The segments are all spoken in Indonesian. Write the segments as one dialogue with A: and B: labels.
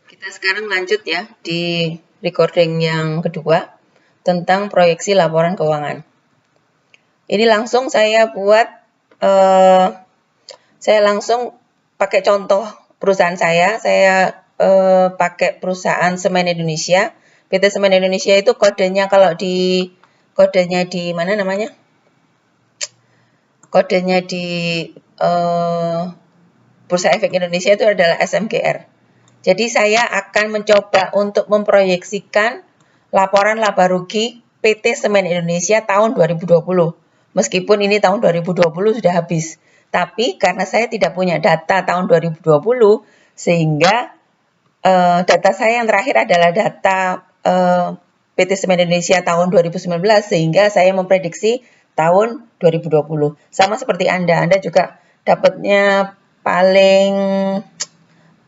A: Kita sekarang lanjut ya di recording yang kedua tentang proyeksi laporan keuangan. Ini langsung saya buat, saya langsung pakai contoh perusahaan saya pakai perusahaan Semen Indonesia. PT Semen Indonesia itu kodenya kodenya di mana namanya? Kodenya di Bursa Efek Indonesia itu adalah SMGR. Jadi saya akan mencoba untuk memproyeksikan laporan laba rugi PT Semen Indonesia tahun 2020. Meskipun ini tahun 2020 sudah habis. Tapi karena saya tidak punya data tahun 2020, sehingga data saya yang terakhir adalah data PT Semen Indonesia tahun 2019, sehingga saya memprediksi tahun 2020. Sama seperti Anda juga dapatnya paling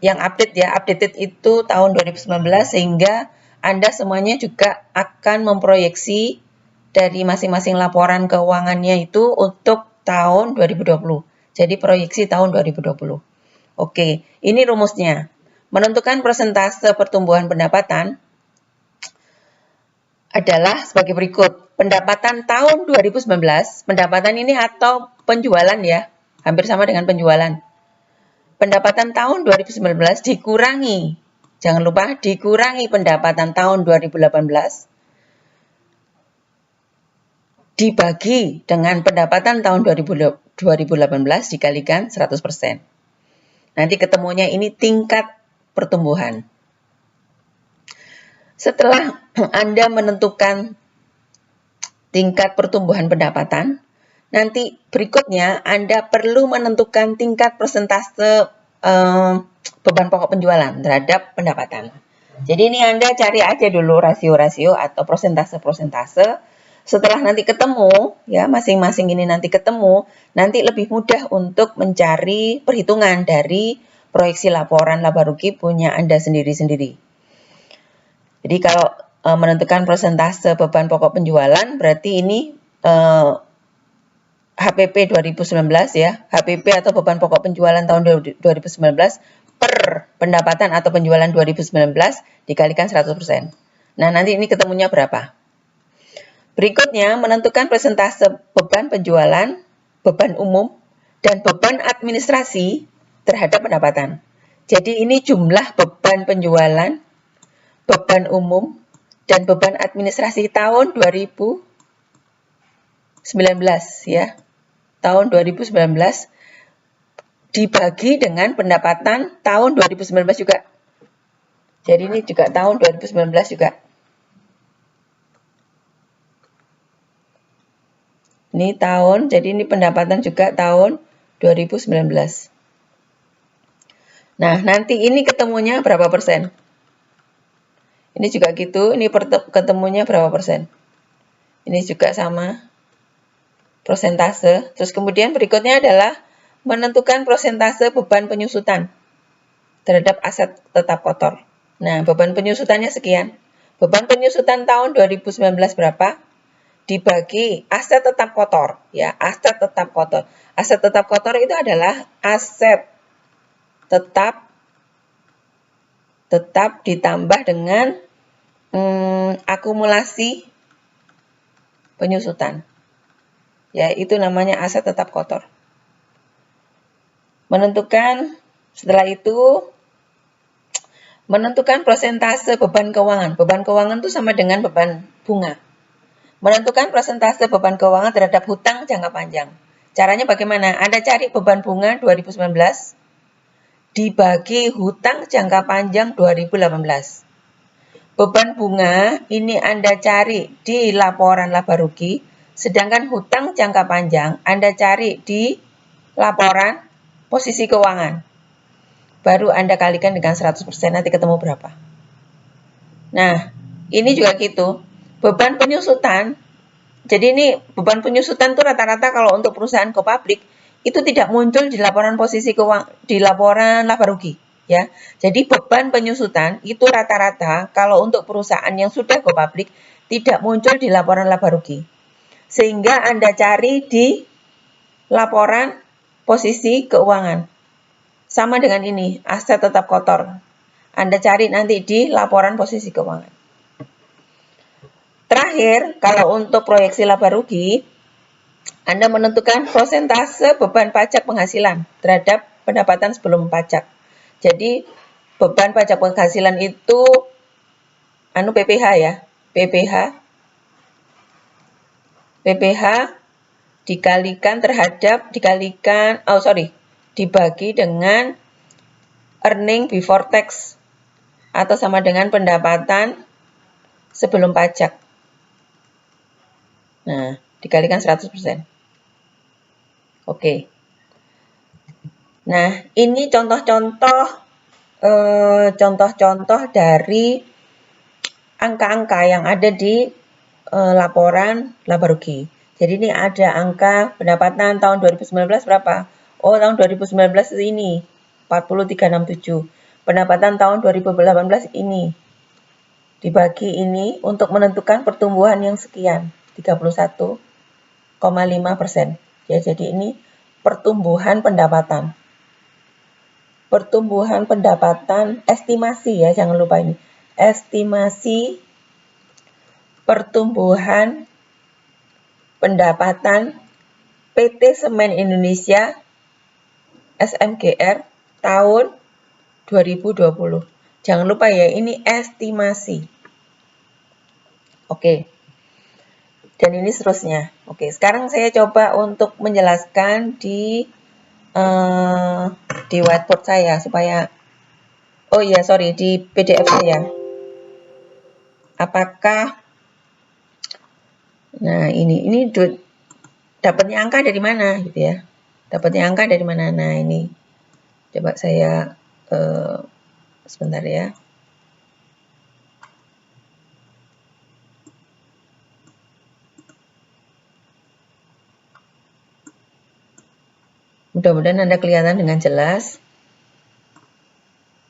A: yang updated itu tahun 2019, sehingga Anda semuanya juga akan memproyeksi dari masing-masing laporan keuangannya itu untuk tahun 2020. Jadi proyeksi tahun 2020. Oke, ini rumusnya. Menentukan persentase pertumbuhan pendapatan adalah sebagai berikut. Pendapatan tahun 2019, pendapatan ini atau penjualan ya, hampir sama dengan penjualan. Pendapatan tahun 2019 dikurangi, jangan lupa dikurangi pendapatan tahun 2018 dibagi dengan pendapatan tahun 2018 dikalikan 100%. Nanti ketemunya ini tingkat pertumbuhan. Setelah Anda menentukan tingkat pertumbuhan pendapatan, nanti berikutnya Anda perlu menentukan tingkat persentase beban pokok penjualan terhadap pendapatan. Jadi ini Anda cari aja dulu rasio-rasio atau persentase-persentase. Setelah nanti ketemu, ya masing-masing ini nanti ketemu, nanti lebih mudah untuk mencari perhitungan dari proyeksi laporan laba rugi punya Anda sendiri-sendiri. Jadi kalau menentukan persentase beban pokok penjualan, berarti ini HPP 2019 ya, HPP atau beban pokok penjualan tahun 2019 per pendapatan atau penjualan 2019 dikalikan 100%. Nah, nanti ini ketemunya berapa? Berikutnya, menentukan persentase beban penjualan, beban umum, dan beban administrasi terhadap pendapatan. Jadi ini jumlah beban penjualan, beban umum, dan beban administrasi tahun 2019 ya. Tahun 2019 dibagi dengan pendapatan tahun 2019 juga. Jadi ini juga tahun 2019 juga. Ini tahun, jadi ini pendapatan juga tahun 2019. Nah, nanti ini ketemunya berapa persen? Ini juga gitu, ini ketemunya berapa persen? Ini juga sama. Persentase. Terus kemudian berikutnya adalah menentukan persentase beban penyusutan terhadap aset tetap kotor. Nah, beban penyusutannya sekian. Beban penyusutan tahun 2019 berapa? Dibagi aset tetap kotor. Ya, aset tetap kotor. Aset tetap kotor itu adalah aset tetap ditambah dengan akumulasi penyusutan. Ya, itu namanya aset tetap kotor. Setelah itu menentukan persentase beban keuangan. Beban keuangan itu sama dengan beban bunga. Menentukan persentase beban keuangan terhadap hutang jangka panjang. Caranya bagaimana? Anda cari beban bunga 2019 dibagi hutang jangka panjang 2018. Beban bunga ini Anda cari di laporan laba rugi, sedangkan hutang jangka panjang Anda cari di laporan posisi keuangan. Baru Anda kalikan dengan 100%, nanti ketemu berapa. Nah, ini juga gitu. Beban penyusutan, jadi ini beban penyusutan itu rata-rata kalau untuk perusahaan go public, itu tidak muncul di laporan posisi keuangan, di laporan laba rugi. Ya, jadi beban penyusutan itu rata-rata kalau untuk perusahaan yang sudah go public tidak muncul di laporan laba rugi. Sehingga Anda cari di laporan posisi keuangan. Sama dengan ini, aset tetap kotor. Anda cari nanti di laporan posisi keuangan. Terakhir, kalau untuk proyeksi laba rugi, Anda menentukan persentase beban pajak penghasilan terhadap pendapatan sebelum pajak. Jadi, beban pajak penghasilan itu PPH ya. PPH dibagi dengan earning before tax atau sama dengan pendapatan sebelum pajak. Nah, dikalikan 100%. Oke. Nah, ini contoh-contoh dari angka-angka yang ada di laporan laba rugi. Jadi ini ada angka pendapatan tahun 2019 berapa? Oh, tahun 2019 ini 40.367. Pendapatan tahun 2018 ini. Dibagi ini untuk menentukan pertumbuhan yang sekian, 31,5%. Ya, jadi ini pertumbuhan pendapatan. Pertumbuhan pendapatan estimasi ya, jangan lupa ini. Estimasi pertumbuhan pendapatan PT Semen Indonesia SMGR tahun 2020. Jangan lupa ya, ini estimasi. Oke. Dan ini seterusnya. Oke, sekarang saya coba untuk menjelaskan di whiteboard saya supaya di PDF saya. Apakah ini dapatnya angka dari mana gitu ya? Dapatnya angka dari mana? Nah, ini coba saya sebentar ya. Mudah-mudahan Anda kelihatan dengan jelas.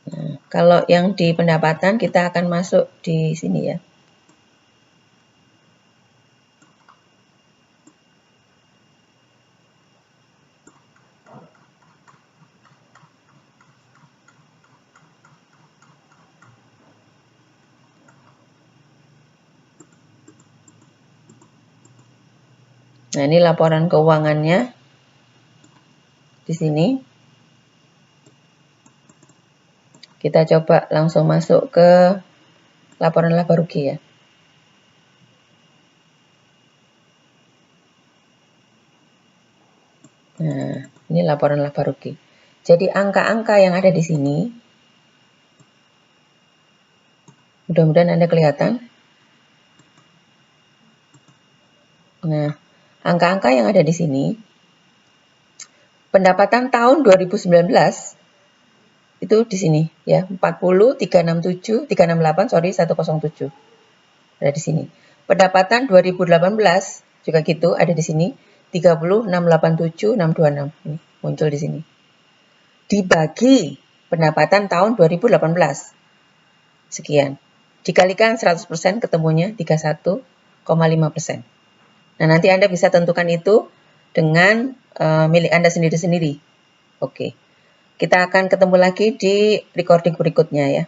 A: Nah, kalau yang di pendapatan kita akan masuk di sini ya. Nah, ini laporan keuangannya di sini. Kita coba langsung masuk ke laporan laba rugi ya. Nah, ini laporan laba rugi. Jadi angka-angka yang ada di sini, mudah-mudahan Anda kelihatan. Nah, angka-angka yang ada di sini, pendapatan tahun 2019 itu di sini ya, 40.368 107. Ada di sini. Pendapatan 2018 juga gitu ada di sini 30.687 626. Ini muncul di sini. Dibagi pendapatan tahun 2018. Sekian. Dikalikan 100% ketemunya 31,5%. Nah, nanti Anda bisa tentukan itu dengan milik Anda sendiri-sendiri. Oke. Kita akan ketemu lagi di recording berikutnya ya.